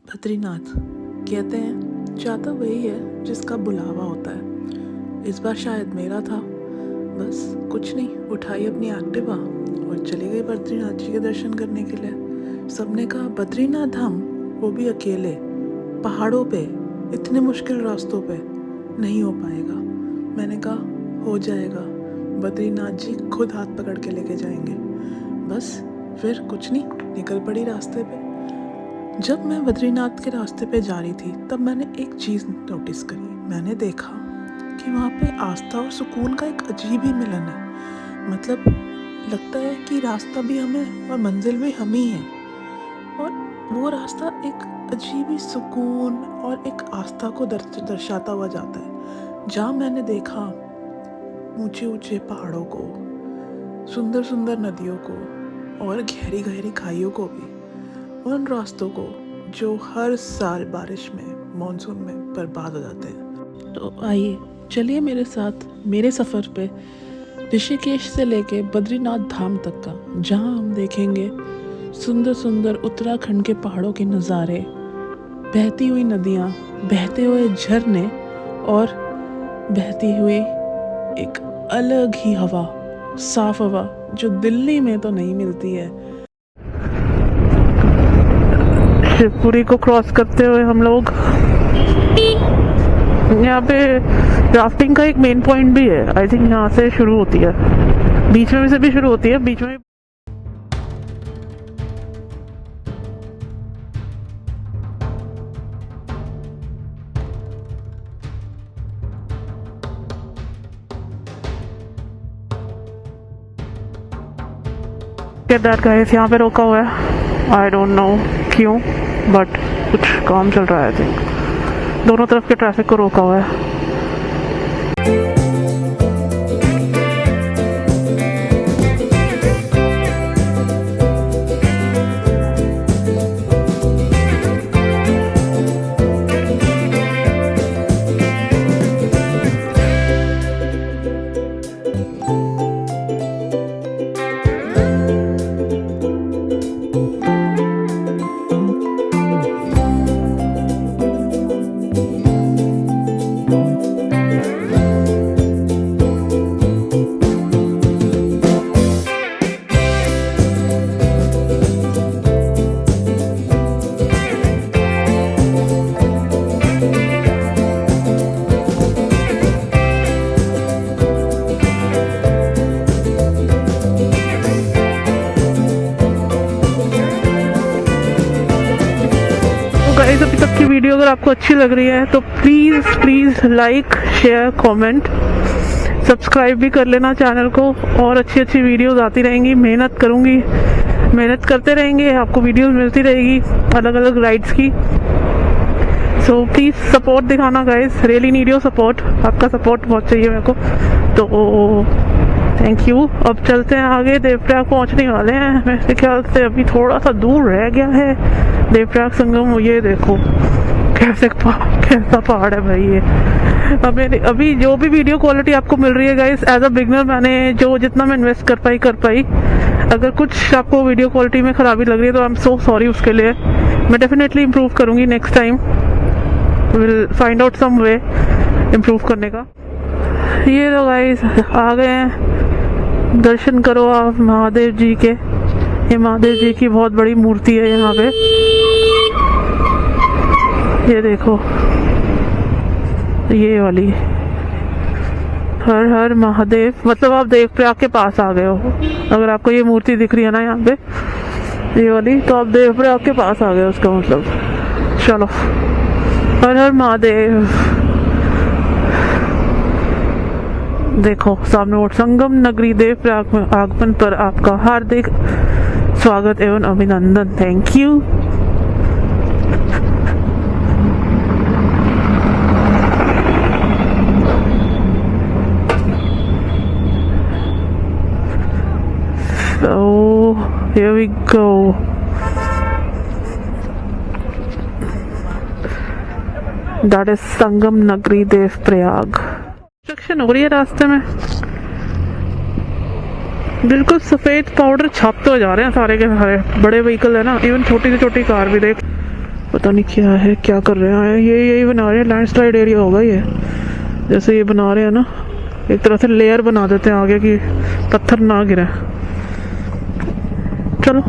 बद्रीनाथ कहते हैं जाता वही है जिसका बुलावा होता है। इस बार शायद मेरा था। बस कुछ नहीं, उठाई अपनी एक्टिवा और चली गई बद्रीनाथ जी के दर्शन करने के लिए। सबने कहा बद्रीनाथ धाम, वो भी अकेले पहाड़ों पे, इतने मुश्किल रास्तों पे नहीं हो पाएगा। मैंने कहा हो जाएगा, बद्रीनाथ जी खुद हाथ पकड़ के लेके जाएंगे। बस फिर कुछ नहीं, निकल पड़ी रास्ते पे। जब मैं बद्रीनाथ के रास्ते पे जा रही थी तब मैंने एक चीज़ नोटिस करी। मैंने देखा कि वहाँ पे आस्था और सुकून का एक अजीब ही मिलन है। मतलब लगता है कि रास्ता भी हमें और मंजिल भी हम ही हैं। और वो रास्ता एक अजीब ही सुकून और एक आस्था को दर्शाता हुआ जाता है। जहाँ मैंने देखा ऊंचे ऊंचे पहाड़ों को, सुंदर सुंदर नदियों को और गहरी गहरी खाइयों को भी, उन रास्तों को जो हर साल बारिश में, मॉनसून में बर्बाद हो जाते हैं। तो आइए चलिए मेरे साथ मेरे सफ़र पे ऋषिकेश से लेके बद्रीनाथ धाम तक का, जहां हम देखेंगे सुंदर सुंदर उत्तराखंड के पहाड़ों के नज़ारे, बहती हुई नदियाँ, बहते हुए झरने और बहती हुई एक अलग ही हवा, साफ हवा जो दिल्ली में तो नहीं मिलती है। शिवपुरी को क्रॉस करते हुए हम लोग यहाँ पे राफ्टिंग का एक मेन पॉइंट भी है। आई थिंक यहाँ से शुरू होती है, बीच में से भी शुरू होती है, बीच में केदार गाइस यहाँ पे रोका हुआ है। आई डोंट नो क्यों, बट कुछ काम चल रहा है। आई थिंक दोनों तरफ के ट्रैफिक को रोका हुआ है। गाइस अभी तक की वीडियो अगर आपको अच्छी लग रही है तो please like, share, comment, subscribe भी कर लेना चैनल को। और अच्छी अच्छी वीडियोस आती रहेंगी। मेहनत करूँगी, मेहनत करते रहेंगे, आपको वीडियोस मिलती रहेगी अलग अलग राइड्स की। सो प्लीज़ सपोर्ट दिखाना guys, really need your support. आपका सपोर्ट बहुत चाहिए मेरे को, तो थैंक यू। अब चलते हैं आगे, देवप्रयाग पहुंचने वाले हैं। मेरे ख्याल से अभी थोड़ा सा दूर रह गया है देवप्रयाग संगम। ये देखो कैसा पहाड़ है भाई ये। अभी जो भी वीडियो क्वालिटी आपको मिल रही है गाइस, एज अ बिगनर मैंने जितना मैं इन्वेस्ट कर पाई। अगर कुछ आपको वीडियो क्वालिटी में खराबी लग रही है तो आई एम सो सॉरी उसके लिए। मैं डेफिनेटली इम्प्रूव करूँगी next time. Will find out some way improve करने का। ये लोग गाइस आ गए हैं, दर्शन करो आप महादेव जी के। ये महादेव जी की बहुत बड़ी मूर्ति है यहाँ पे, ये देखो, ये वाली। हर हर महादेव, मतलब आप देवप्रयाग के पास आ गए हो। अगर आपको ये मूर्ति दिख रही है ना यहाँ पे, ये वाली, तो आप देवप्रयाग के पास आ गए हो, उसका मतलब। चलो, हर हर महादेव। देखो सामने और संगम नगरी देवप्रयाग में आगमन पर आपका हार्दिक स्वागत एवं अभिनंदन। Thank you. So here we go. That is संगम नगरी देवप्रयाग। कंस्ट्रक्शन हो रही है रास्ते में। बिल्कुल सफेद पाउडर छापते हुए जा रहे हैं सारे के सारे। बड़े व्हीकल है ना, इवन छोटी से छोटी कार भी देख। पता नहीं क्या है, क्या कर रहे हैं ये, यही बना रहे हैं। लैंडस्लाइड एरिया होगा ये, जैसे ये बना रहे हैं ना, एक तरह से लेयर बना देते हैं आगे की, पत्थर ना गिरे। चलो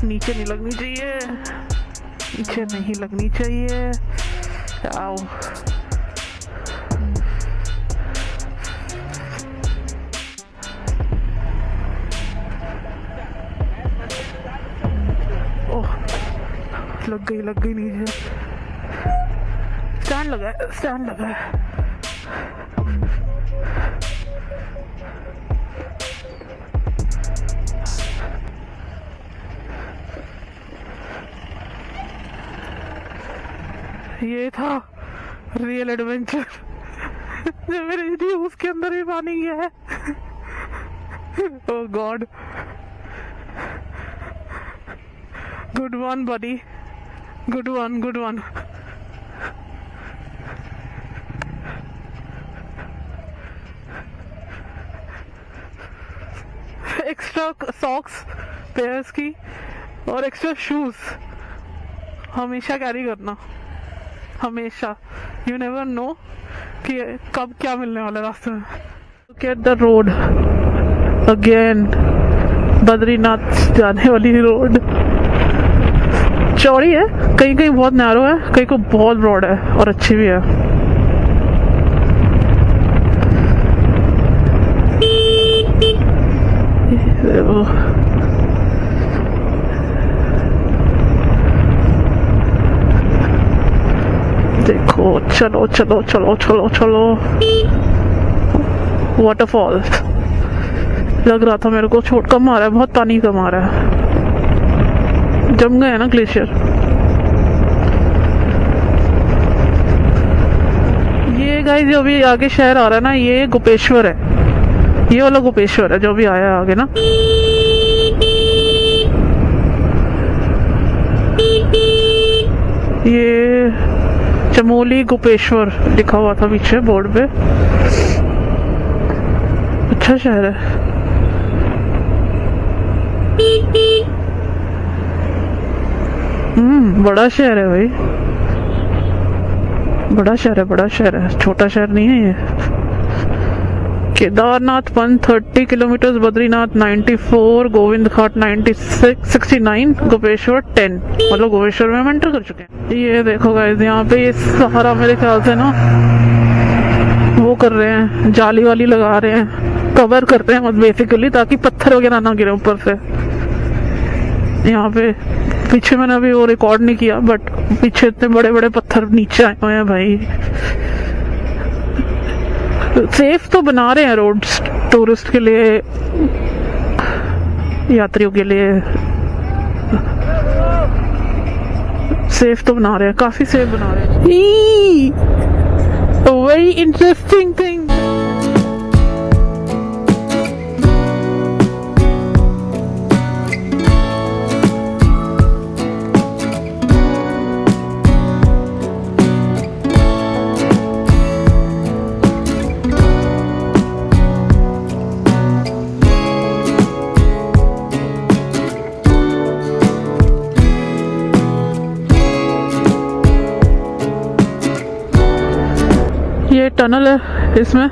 नीचे नहीं लगनी चाहिए, नीचे नहीं लगनी चाहिए। आओ ओह, लग गई नीचे। स्टैंड लगा है। ये था रियल एडवेंचर जो मेरे लिए उसके अंदर भी पानी गया है। Oh God, good one buddy, good one. Extra socks pairs की और एक्स्ट्रा शूज हमेशा कैरी करना, हमेशा। यू नेवर नो कि कब क्या मिलने वाला रास्ते में। Look at the road again, Badrinath जाने वाली रोड चौड़ी है, कहीं कहीं बहुत नैरो है, कहीं को बहुत ब्रॉड है और अच्छी भी है। देखो, चलो वाटरफॉल। लग रहा था मेरे को छोट कम आ रहा है, बहुत पानी कम आ रहा है, जम गए है ना ग्लेशियर। ये गाइस जो भी आगे शहर आ रहा है ना, ये गोपेश्वर है, ये वाला गोपेश्वर है जो भी आया है आगे ना। ये चमोली गोपेश्वर लिखा हुआ था पीछे बोर्ड पे। अच्छा शहर है। बड़ा शहर है भाई, बड़ा शहर है, छोटा शहर नहीं है ये। केदारनाथ 130 किलोमीटर, बद्रीनाथ 94, गोविंद घाट 69, गोपेश्वर 10। मतलब गोपेश्वर में हम एंटर कर चुके हैं। ये देखो गाइस, यहाँ पे ये सहारा मेरे ख्याल से ना वो कर रहे हैं, जाली वाली लगा रहे हैं, कवर कर रहे हैं मतलब बेसिकली, ताकि पत्थर वगैरह ना गिरे ऊपर से। यहाँ पे पीछे मैंने अभी वो रिकॉर्ड नहीं किया, बट पीछे इतने बड़े बड़े पत्थर नीचे आए हुए हैं भाई। सेफ तो बना रहे हैं रोड्स टूरिस्ट के लिए, यात्रियों के लिए सेफ तो बना रहे हैं, काफी सेफ बना रहे हैं। Very interesting thing. ये टनल है, इसमें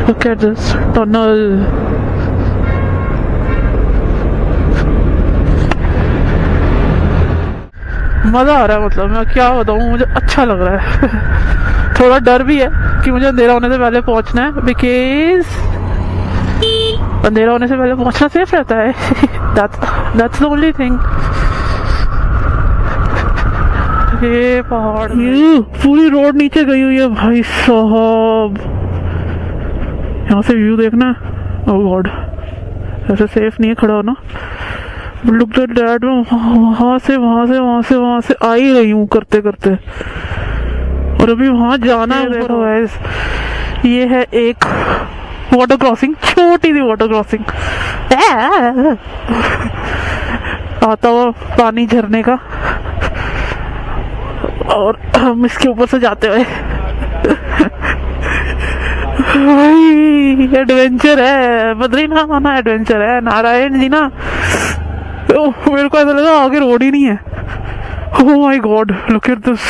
look at this tunnel। मजा आ रहा है, मतलब मैं क्या बताऊं, मुझे अच्छा लग रहा है। थोड़ा डर भी है कि मुझे अंधेरा होने से पहले पहुंचना है, बिकॉज अंधेरा होने से पहले पहुंचना सेफ रहता है। that's the only thing। ये पहाड़, ये पूरी रोड नीचे गई हुई है भाई साहब। यहाँ से व्यू देखना है। ओह गॉड, ऐसे सेफ नहीं है खड़ा होना। लुक दैट डैड, मैं वहां से आ ही रही हूँ करते करते, और अभी वहां जाना है। देखो गाइस, ये है एक वाटर क्रॉसिंग, छोटी सी वाटर क्रॉसिंग, आता हुआ पानी झरने का, और हम इसके ऊपर से जाते हुए भाई एडवेंचर है, बद्रीनाथ आना एडवेंचर है नारायण जी ना। मेरे को ऐसा लगा आगे रोड ही नहीं है। Oh my God, look at this.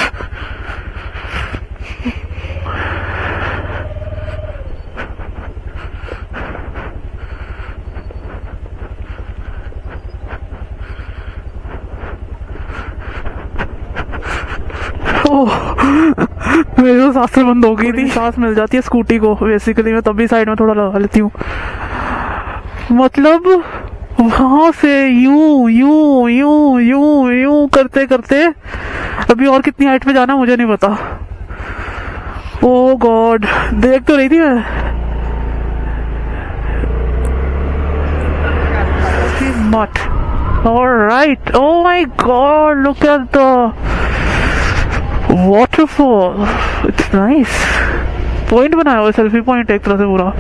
मेरी तो सांसें बंद हो गई थी, सांस मिल जाती है स्कूटी को बेसिकली, मैं तभी साइड में थोड़ा लगा लेती हूँ। मतलब वहां से यूं यूं यूं यूं यूं करते करते अभी और कितनी हाइट पे जाना मुझे नहीं पता। ओह गॉड, देख तो रही थी मैं। मट, alright, oh my God, look at the waterfall, it's nice. Point बनाया हुआ, सेल्फी पॉइंट एक तरह से पूरा।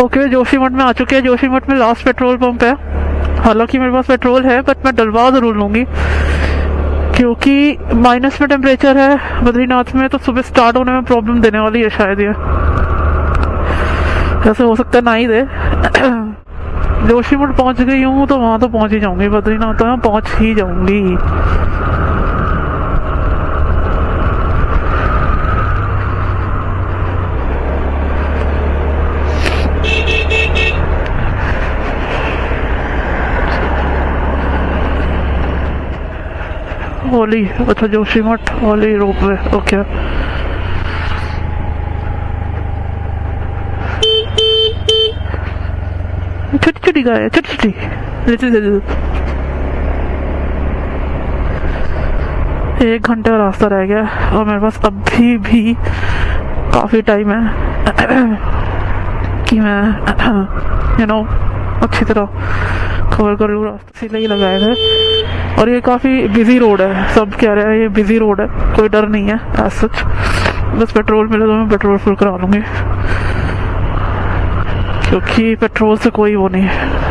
ओके, जोशीमठ में आ चुके हैं। जोशीमठ में लास्ट पेट्रोल पंप है। हालांकि मेरे पास पेट्रोल है बट मैं डलवा जरूर लूंगी, क्योंकि माइनस में टेम्परेचर है बद्रीनाथ में, तो सुबह स्टार्ट होने में प्रॉब्लम देने वाली है शायद ये। ऐसे हो सकता है ना ही दे। जोशीमठ पहुंच गई हूँ तो वहां तो पहुंच ही जाऊंगी, बद्रीनाथ तो मैं पहुंच ही जाऊंगी। ओली, अच्छा जोशीमठ ओली रोपवे, ओके। छोटी छोटी गाय, छोटी छोटी लिटिल। 1 घंटे का रास्ता रह गया और मेरे पास अभी भी काफी टाइम है कि मैं अच्छी तरह कवर कर लूँ। रास्ता सीधे ही लगाए थे और ये काफी बिजी रोड है, सब कह रहे हैं ये बिजी रोड है, कोई डर नहीं है एज सच। बस पेट्रोल मिले तो मैं पेट्रोल फुल करा लूंगी, क्योंकि पेट्रोल से कोई वो नहीं है।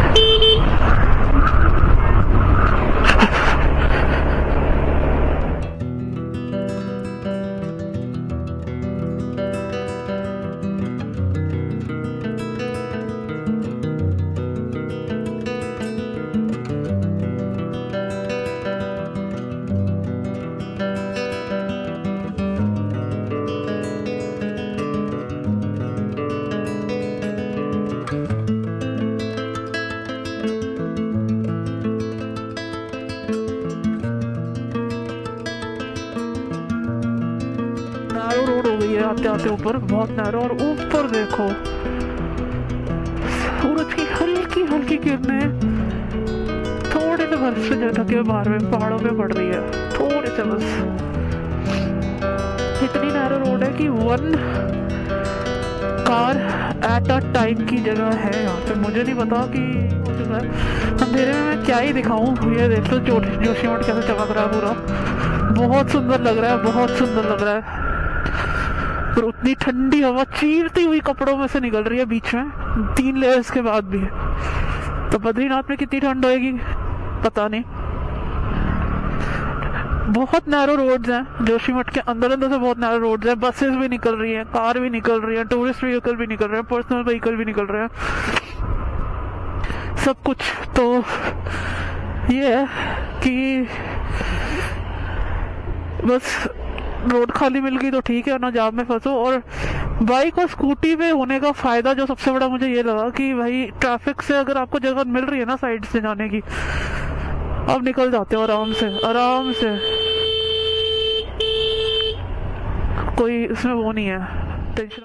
नैरो रोड हो गई है आते आते ऊपर, बहुत नैरो। और ऊपर देखो सूरज की हल्की हल्की किरणें थोड़े से बर्फ से ढके हुए बाहर में पहाड़ों पे पड़ रही है, थोड़े से बस। इतनी नैरो रोड है कि 1 कार एट अ टाइम की जगह है यहाँ पे। मुझे नहीं पता कि हो चुका है अंधेरे में मैं क्या ही दिखाऊं। ये देख लो जोशीमठ कैसे चमक रहा है पूरा, बहुत सुंदर लग रहा है, बहुत सुंदर लग रहा है। और उतनी ठंडी हवा चीरती हुई कपड़ों में से निकल रही है बीच में, 3 लेयर्स के बाद भी। तो बद्रीनाथ में कितनी ठंड होएगी पता नहीं। बहुत नैरो रोड्स हैं जोशीमठ के अंदर, अंदर से बहुत नैरो रोड्स हैं। बसेस भी निकल रही हैं, कार भी निकल रही है, टूरिस्ट व्हीकल भी निकल रहे हैं, पर्सनल व्हीकल भी निकल रहे हैं, सब कुछ। तो ये है कि बस रोड खाली मिल गई तो ठीक है, ना जाम में फंसो। और बाइक और स्कूटी पे होने का फायदा जो सबसे बड़ा मुझे ये लगा कि भाई ट्रैफिक से अगर आपको जगह मिल रही है ना साइड से जाने की, आप निकल जाते हो आराम से, आराम से। कोई इसमें वो नहीं है टेंशन।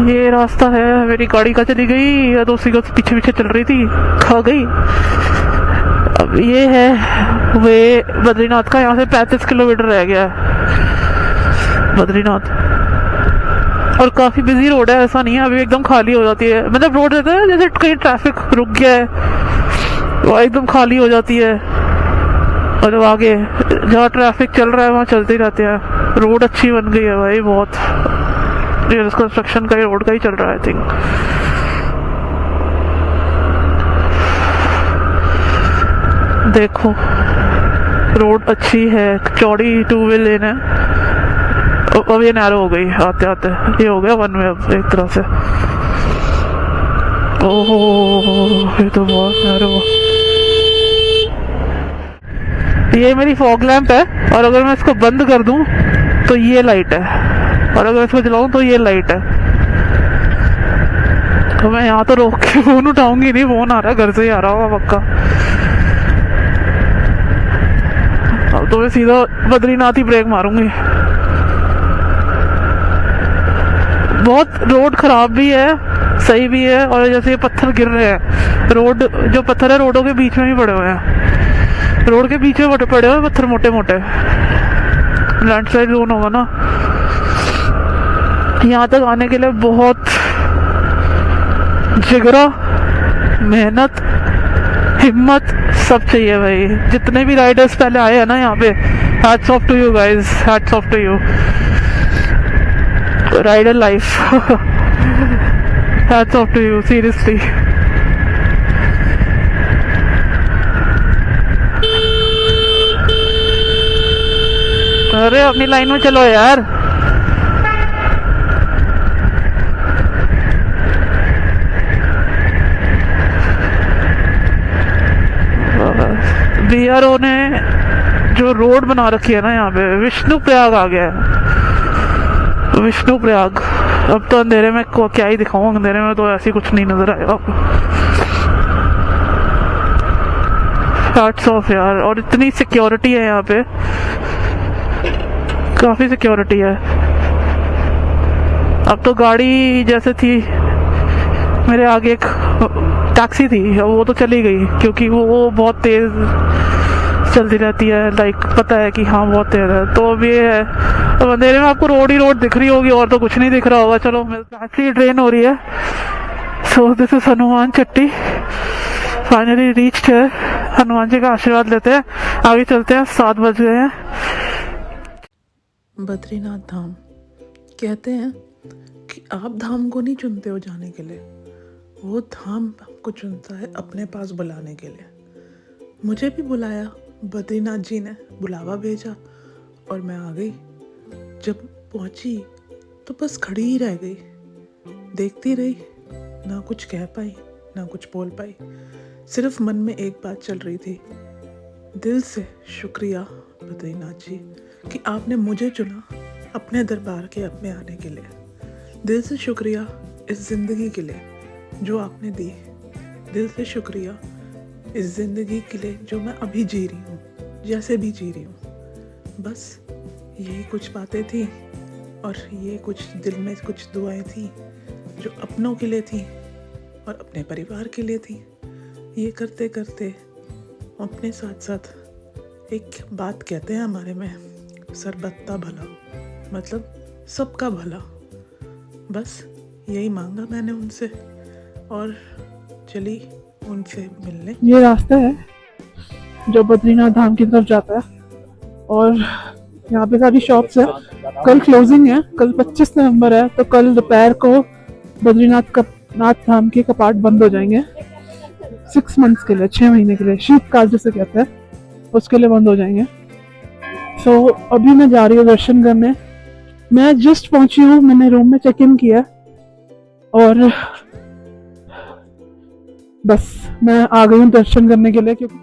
ये रास्ता है, मेरी गाड़ी का चली गई या तो उसी का पीछे पीछे चल रही थी, खा गई। अब ये है वे बद्रीनाथ का, यहाँ से 35 किलोमीटर रह गया है बद्रीनाथ। और काफी बिजी रोड है, ऐसा नहीं है अभी एकदम खाली हो जाती है। मतलब रोड रहता है जैसे कहीं ट्रैफिक रुक गया है वो एकदम खाली हो जाती है, और जब आगे जहाँ ट्रैफिक चल रहा है वहाँ चलते ही रहते हैं। रोड अच्छी बन गई है भाई बहुत, कंस्ट्रक्शन का ही रोड का ही चल रहा है आई थिंक। देखो रोड अच्छी है, चौड़ी 2 वे लेन है। अब ये नैरो हो गई आते आते, ये हो गया 1 वे अब एक तरह से। ओह ये तो बहुत नैरो। ये मेरी फॉग लैंप है, और अगर मैं इसको बंद कर दूं तो ये लाइट है, और अगर इसको जलाऊं तो ये लाइट है। तो मैं यहाँ तो रोक के फोन उठाऊंगी नहीं, फोन आ रहा है घर से ही आ रहा होगा पक्का। अब तो मैं सीधा बद्रीनाथ ही ब्रेक मारूंगी। बहुत रोड खराब भी है, सही भी है, और जैसे ये पत्थर गिर रहे हैं, रोड जो पत्थर है रोडों के बीच में भी पड़े हुए हैं, रोड के बीच में पड़े हुए पत्थर मोटे मोटे, लैंडस्लाइड जोन होगा ना। यहाँ तक आने के लिए बहुत जिगरा, मेहनत, हिम्मत सब चाहिए भाई। जितने भी राइडर्स पहले आए हैं ना यहाँ पे, hats off to you guys, hats off to you. Rider life hats off to you seriously. अरे अपनी लाइन में चलो यार। BRO ने जो रोड बना रखी है ना यहाँ पे, विष्णु प्रयाग आ गया है, विष्णु प्रयाग। अब तो अंधेरे में क्या ही दिखाऊं, अंधेरे में तो ऐसी कुछ नहीं नजर आएगा आपको। हैट्स ऑफ यार, और इतनी सिक्योरिटी है यहाँ पे, काफी सिक्योरिटी है। अब तो गाड़ी जैसे थी, मेरे आगे एक टैक्सी थी, वो तो चली गई क्योंकि वो बहुत तेज चलती रहती है, लाइक पता है कि हाँ बहुत तेज है। तो अब ये है, अब अंधेरे में आपको रोड ही रोड दिख रही होगी, और तो कुछ नहीं दिख रहा होगा। चलो टैक्सी ट्रेन हो रही है। So this is Hanuman Chatti, finally reached है। हनुमान जी का आशीर्वाद लेते हैं, आगे चलते हैं। 7 बज गए हैं। बद्रीनाथ धाम, कहते हैं कि आप धाम को नहीं चुनते हो जाने के लिए, वो धाम आपको चुनता है अपने पास बुलाने के लिए। मुझे भी बुलाया, बद्रीनाथ जी ने बुलावा भेजा और मैं आ गई। जब पहुंची तो बस खड़ी ही रह गई, देखती रही, ना कुछ कह पाई ना कुछ बोल पाई। सिर्फ मन में एक बात चल रही थी, दिल से शुक्रिया बद्रीनाथ जी कि आपने मुझे चुना अपने दरबार के अपने आने के लिए। दिल से शुक्रिया इस ज़िंदगी के लिए जो आपने दी। दिल से शुक्रिया इस ज़िंदगी के लिए जो मैं अभी जी रही हूँ, जैसे भी जी रही हूँ। बस यही कुछ बातें थी, और ये कुछ दिल में कुछ दुआएं थी जो अपनों के लिए थी और अपने परिवार के लिए थी। ये करते करते अपने साथ साथ एक बात कहते हैं हमारे में, सरबत्ता भला, मतलब सबका भला। बस यही मांगा मैंने उनसे और चली उनसे मिलने। ये रास्ता है जो बद्रीनाथ धाम की तरफ जाता है, और यहाँ पे सारी शॉप्स है। कल क्लोजिंग है, कल 25 नवंबर है, तो कल दोपहर को बद्रीनाथ धाम के कपाट बंद हो जाएंगे 6 मंथ्स के लिए, 6 महीने के लिए, शीतकाल जिसे कहते हैं, उसके लिए बंद हो जाएंगे। सो अभी मैं जा रही हूँ दर्शन करने। मैं जस्ट पहुंची हूँ, मैंने रूम में चेक इन किया और बस मैं आ गई हूँ दर्शन करने के लिए, क्योंकि